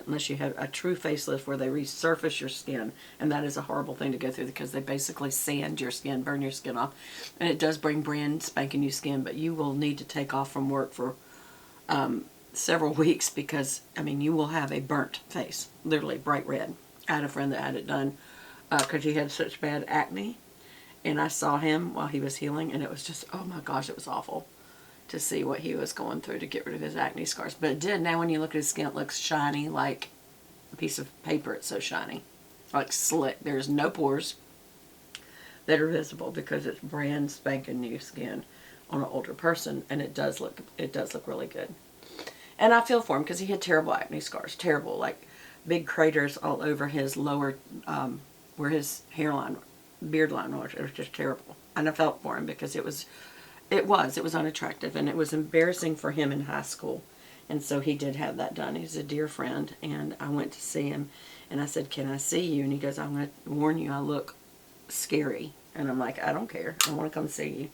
unless you have a true facelift where they resurface your skin. And that is a horrible thing to go through because they basically sand your skin, burn your skin off. And it does bring brand spanking new skin, but you will need to take off from work for several weeks because, I mean, you will have a burnt face, literally bright red. I had a friend that had it done because he had such bad acne. And I saw him while he was healing, and it was just, oh my gosh, it was awful to see what he was going through to get rid of his acne scars. But it did. Now when you look at his skin, it looks shiny like a piece of paper. It's so shiny. Like slick. There's no pores that are visible because it's brand spanking new skin on an older person, and it does look really good. And I feel for him because he had terrible acne scars. Terrible. Like big craters all over his lower, where his hairline, beard line was. It was just terrible. And I felt for him because it was unattractive, and it was embarrassing for him in high school. And so he did have that done. He's a dear friend, and I went to see him, and I said, can I see you? And he goes, I'm going to warn you, I look scary. And I'm like, I don't care. I want to come see you.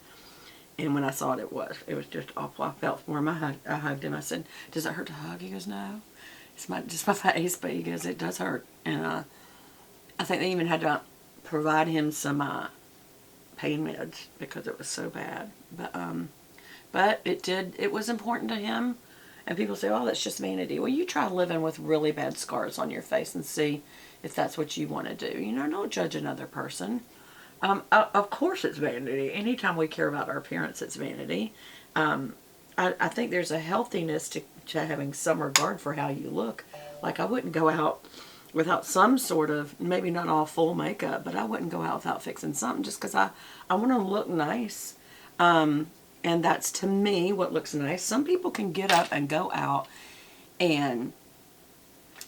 And when I saw it, it was just awful. I felt for him. I hugged him. I said, does it hurt to hug? He goes, no. It's just my face, but he goes, it does hurt. And I think they even had to provide him some pain meds because it was so bad. But it was important to him. And people say, oh, that's just vanity. Well, you try living with really bad scars on your face and see if that's what you want to do. You know, don't judge another person. Of course it's vanity. Anytime we care about our appearance, it's vanity. I think there's a healthiness to having some regard for how you look. Like, I wouldn't go out without some sort of, maybe not all full makeup, but I wouldn't go out without fixing something just because I want to look nice. And that's, to me, what looks nice. Some people can get up and go out and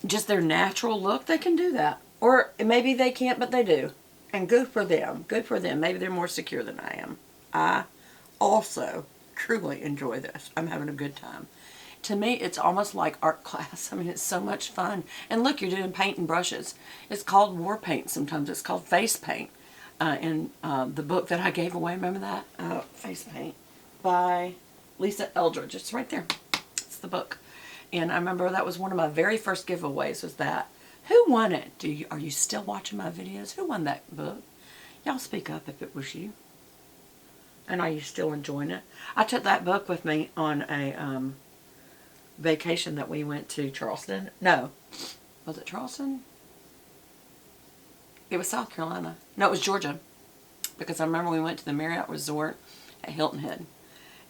just their natural look, they can do that. Or maybe they can't, but they do. And good for them. Good for them. Maybe they're more secure than I am. I also truly enjoy this. I'm having a good time. To me, it's almost like art class. I mean, it's so much fun. And look, you're doing paint and brushes. It's called war paint sometimes. It's called face paint. In the book that I gave away, remember that? Face Paint by Lisa Eldridge. It's right there. It's the book. And I remember that was one of my very first giveaways was that. Who won it? Are you still watching my videos? Who won that book? Y'all speak up if it was you. And are you still enjoying it? I took that book with me on a vacation that we went to Charleston. No. Was it Charleston? It was South Carolina. No, it was Georgia. Because I remember we went to the Marriott Resort at Hilton Head.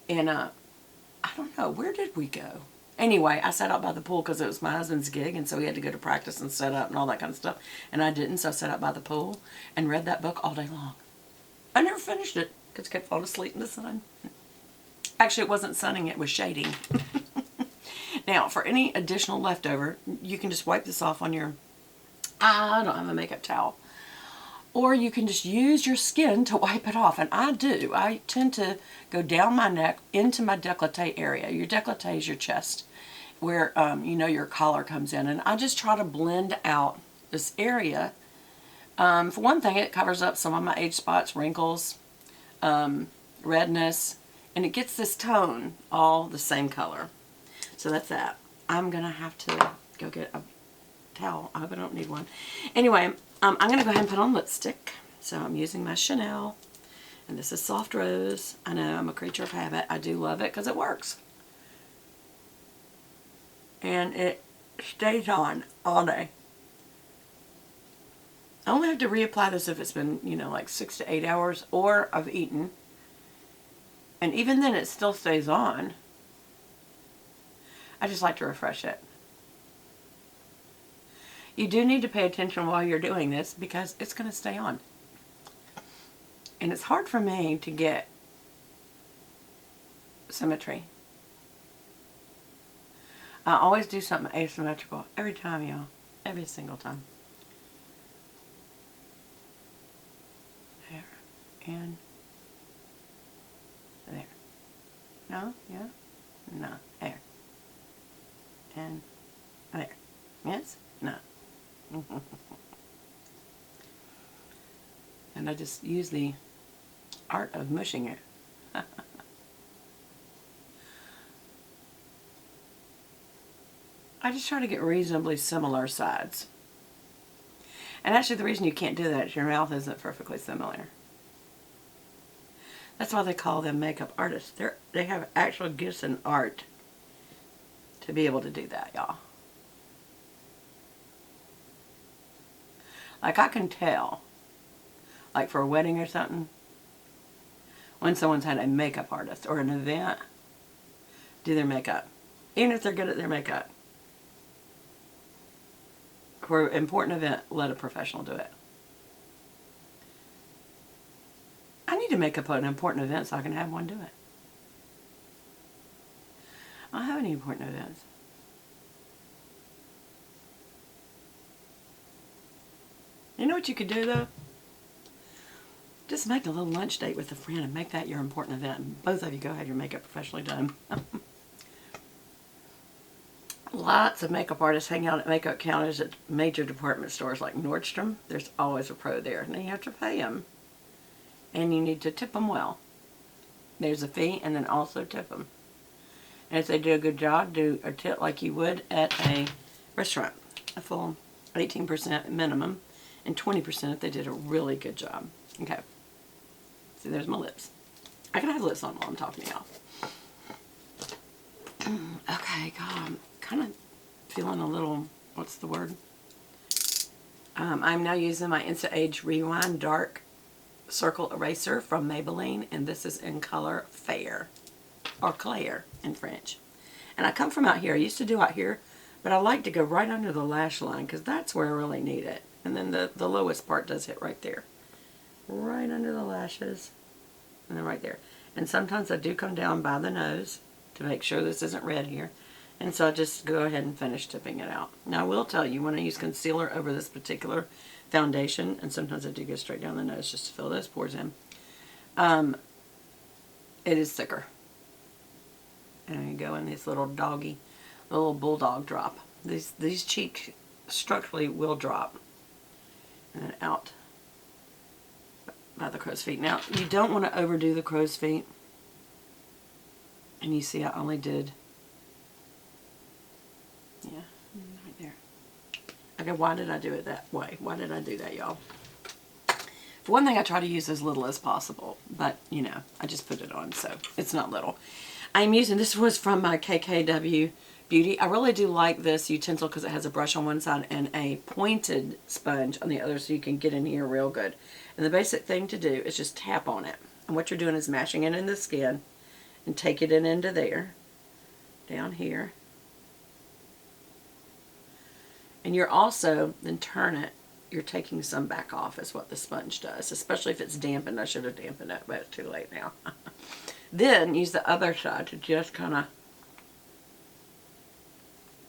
And I don't know, where did we go? Anyway, I sat out by the pool because it was my husband's gig, and so he had to go to practice and set up and all that kind of stuff. And I didn't, so I sat out by the pool and read that book all day long. I never finished it because I kept falling asleep in the sun. Actually, it wasn't sunning, it was shading. Now, for any additional leftover, you can just wipe this off on your... I don't have a makeup towel. Or you can just use your skin to wipe it off. And I do. I tend to go down my neck into my décolleté area. Your décolleté is your chest, where you know your collar comes in. And I just try to blend out this area. For one thing, it covers up some of my age spots, wrinkles, redness. And it gets this tone all the same color. So that's that. I'm going to have to go get a towel. I hope I don't need one. Anyway, I'm going to go ahead and put on lipstick. So I'm using my Chanel. And this is Soft Rose. I know I'm a creature of habit. I do love it because it works. And it stays on all day. I only have to reapply this if it's been, you know, like 6 to 8 hours or I've eaten. And even then it still stays on. I just like to refresh it. You do need to pay attention while you're doing this because it's going to stay on. And it's hard for me to get symmetry. I always do something asymmetrical every time, y'all. Every single time. There. And there. No? Yeah? No. There. And there. Yes? No. And I just use the art of mushing it. I just try to get reasonably similar sides. And actually the reason you can't do that is your mouth isn't perfectly similar. That's why they call them makeup artists. They have actual gifts in art to be able to do that, y'all. Like I can tell, like for a wedding or something, when someone's had a makeup artist or an event do their makeup. Even if they're good at their makeup. For an important event, let a professional do it. I need to make up an important event so I can have one do it. I don't have any important events. You know what you could do though? Just make a little lunch date with a friend and make that your important event. And both of you go have your makeup professionally done. Lots of makeup artists hang out at makeup counters at major department stores like Nordstrom. There's always a pro there. And you have to pay them. And you need to tip them well. There's a fee and then also tip them. And if they do a good job, do a tip like you would at a restaurant. A full 18% minimum and 20% if they did a really good job. Okay. See, there's my lips. I can have lips on while I'm talking to y'all. Okay, God, I'm kind of feeling a little, what's the word? I'm now using my Instant Age Rewind Dark Circle Eraser from Maybelline, and this is in color Fair, or Claire in French. And I come from out here. I used to do out here, but I like to go right under the lash line because that's where I really need it. And then the lowest part does hit right there. Right under the lashes, and then right there. And sometimes I do come down by the nose to make sure this isn't red here. And so I just go ahead and finish tipping it out. Now I will tell you, when I use concealer over this particular foundation, and sometimes I do go straight down the nose just to fill those pores in, it is thicker. And you go in this little doggy, little bulldog drop. These cheeks structurally will drop. And then out by the crow's feet. Now, you don't want to overdo the crow's feet. And you see I only did, yeah, right there. Okay, why did I do it that way? Why did I do that, y'all? For one thing, I try to use as little as possible. But, you know, I just put it on, so it's not little. I'm using, this was from my KKW Beauty. I really do like this utensil because it has a brush on one side and a pointed sponge on the other so you can get in here real good. And the basic thing to do is just tap on it. And what you're doing is mashing it in the skin and take it into there, down here. And you're also, then turn it, you're taking some back off is what the sponge does, especially if it's dampened. I should have dampened it, but it's too late now. Then use the other side to just kind of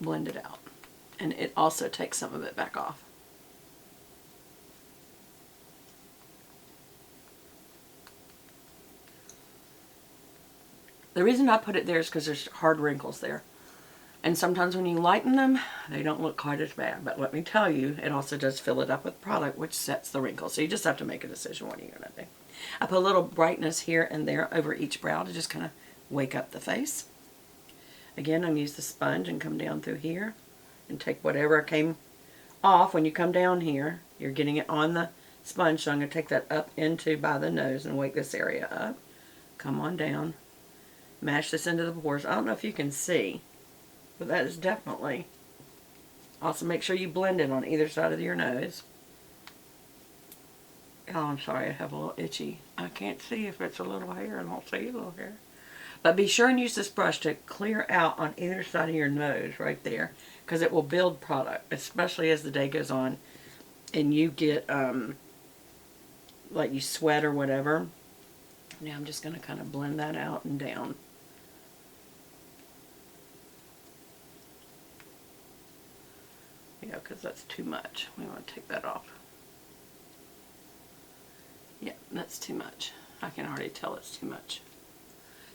blend it out. And it also takes some of it back off. The reason I put it there is because there's hard wrinkles there. And sometimes when you lighten them, they don't look quite as bad. But let me tell you, it also does fill it up with product, which sets the wrinkles. So you just have to make a decision what you're going to do. I put a little brightness here and there over each brow to just kind of wake up the face. Again, I'm going to use the sponge and come down through here and take whatever came off. When you come down here, you're getting it on the sponge. So I'm going to take that up into by the nose and wake this area up. Come on down. Mash this into the pores. I don't know if you can see, but that is definitely. Also make sure you blend it on either side of your nose. Oh, I'm sorry, I have a little itchy. I can't see if it's a little hair. I don't see a little hair. But be sure and use this brush to clear out on either side of your nose right there, because it will build product, especially as the day goes on and you get, like you sweat or whatever. Now I'm just going to kind of blend that out and down. Yeah, because that's too much. We want to take that off. Yeah, that's too much. I can already tell it's too much.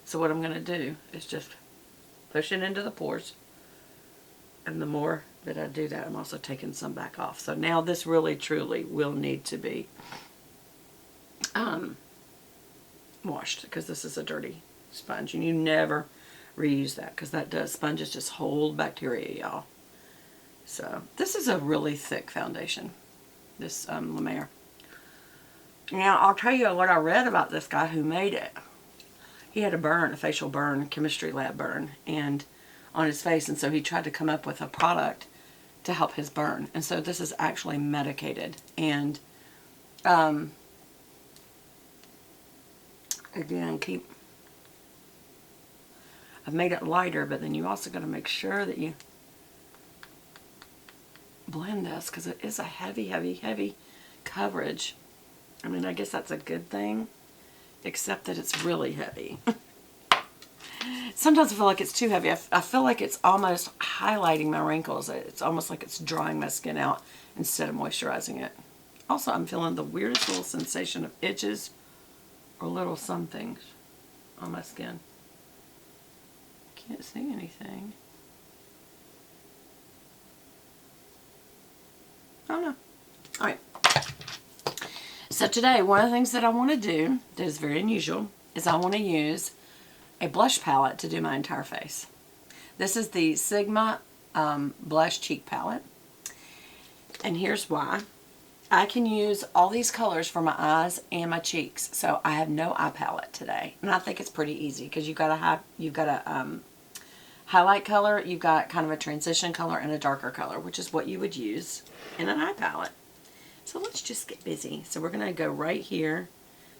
So what I'm going to do is just push it into the pores. And the more that I do that, I'm also taking some back off. So now this really truly will need to be washed, because this is a dirty sponge. And you never reuse that, because that does, sponges just hold bacteria, y'all. So this is a really thick foundation, this La Mer. Now I'll tell you what I read about this guy who made it. He had a burn, a facial burn, chemistry lab burn, and on his face, and so he tried to come up with a product to help his burn. And so this is actually medicated. And again, I've made it lighter, but then you also got to make sure that you blend this, because it is a heavy, heavy, heavy coverage. I mean, I guess that's a good thing, except that it's really heavy. Sometimes I feel like it's too heavy. I feel like it's almost highlighting my wrinkles. It's almost like it's drying my skin out instead of moisturizing it. Also, I'm feeling the weirdest little sensation of itches or little somethings on my skin. Can't see anything. Oh no. Alright. So today, one of the things that I want to do that is very unusual is I want to use a blush palette to do my entire face. This is the Sigma Blush Cheek Palette. And here's why. I can use all these colors for my eyes and my cheeks. So I have no eye palette today. And I think it's pretty easy because you've got a highlight color, you've got kind of a transition color, and a darker color, which is what you would use in an eye palette. So let's just get busy. So we're going to go right here.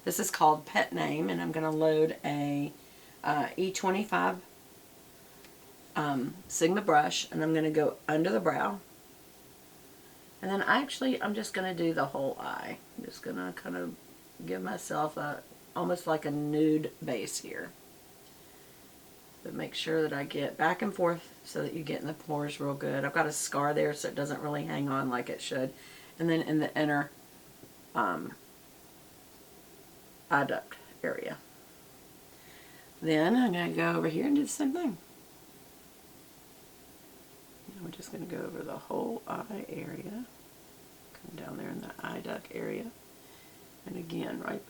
This is called Pet Name, and I'm going to load a E25 Sigma brush, and I'm going to go under the brow. And then I'm just going to do the whole eye. I'm just going to kind of give myself almost like a nude base here. But make sure that I get back and forth so that you get in the pores real good. I've got a scar there so it doesn't really hang on like it should. And then in the inner eye duct area. Then I'm going to go over here and do the same thing. We're just going to go over the whole eye area. Come down there in the eye duct area. And again, right